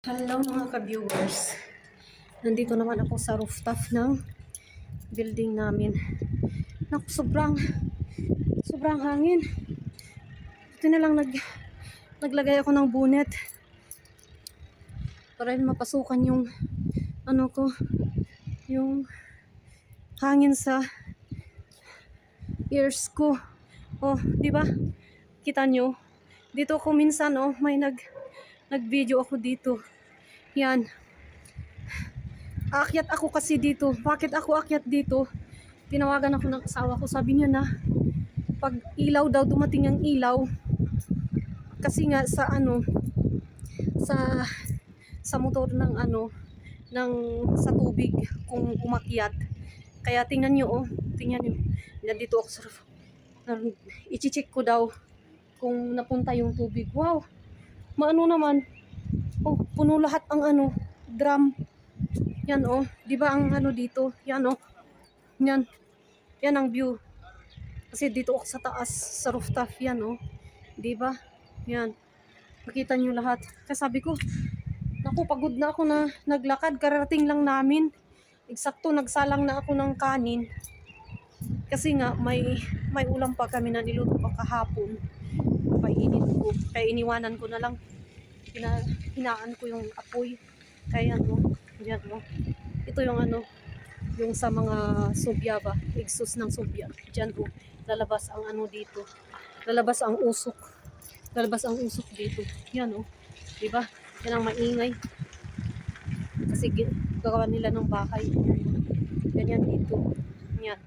Hello mga ka-viewers. Nandito naman ako sa rooftop ng building namin. Naku, sobrang hangin. Ito na lang naglagay ako ng bonnet para mapasukan yung yung hangin sa ears ko. Oh, di ba? Kita nyo? Dito ako minsan, may nag-video ako dito. Yan. Aakyat ako kasi dito. Bakit ako aakyat dito? Tinawagan ako ng asawa ko. Sabi niya na, pag ilaw daw, dumating ang ilaw. Kasi nga sa motor ng sa tubig kung umakyat. Kaya tingnan nyo, tingnan nyo. Nandito ako sa roof. I-check ko daw kung napunta yung tubig. Wow! Maano naman. Oh, puno lahat ang drum. Yan di ba ang dito? Yan Yan. Yan ang view. Kasi dito ako sa taas, sa rooftop yan di ba? Yan. Makita niyo lahat. Kasi sabi ko, naku, pagod na ako na naglakad. Karating lang namin. Eksakto nagsalang na ako ng kanin. Kasi nga may ulam pa kami na niluto pa kahapon. Painit ko. Kaya iniwanan ko na lang. Hinaan ko yung apoy. Kaya yan ito yung yung sa mga sobya ba, exhaust ng sobya. Diyan lalabas ang dito. Lalabas ang usok. Lalabas ang usok dito. Yan di ba? Yan ang maingay. Kasi gagawa nila ng bahay. Ganyan dito. Yan.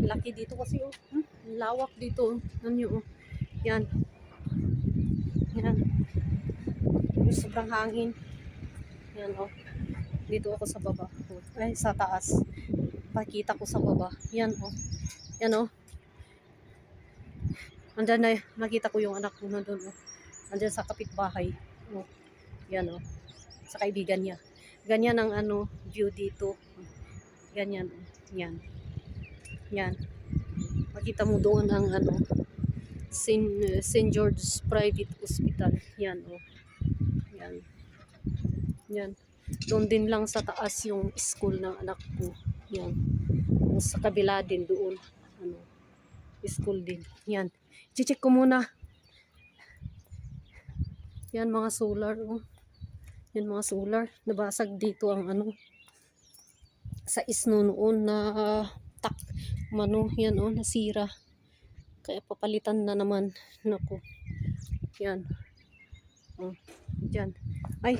Laki dito kasi lawak dito. Ano Yan. Yan. Sobrang hangin. Yan dito ako sa baba. Ay, sa taas. Pakita ko sa baba. Yan Yan Andyan na, nakita ko yung anak ko na doon Andyan sa kapitbahay. Yan sa kaibigan niya. Ganyan ang view dito. Ganyan. Yan. Yan. Makita mo doon ang St. George's Private Hospital. Yan Yan. Yan. Doon din lang sa taas yung school ng anak ko. Yan. Sa kabila din doon. School din. Yan. I-check ko muna. Yan mga solar. Yan mga solar. Nabasag dito ang sa isno noon na yan nasira. Kaya papalitan na naman. Naku. Yan. Diyan. Ay.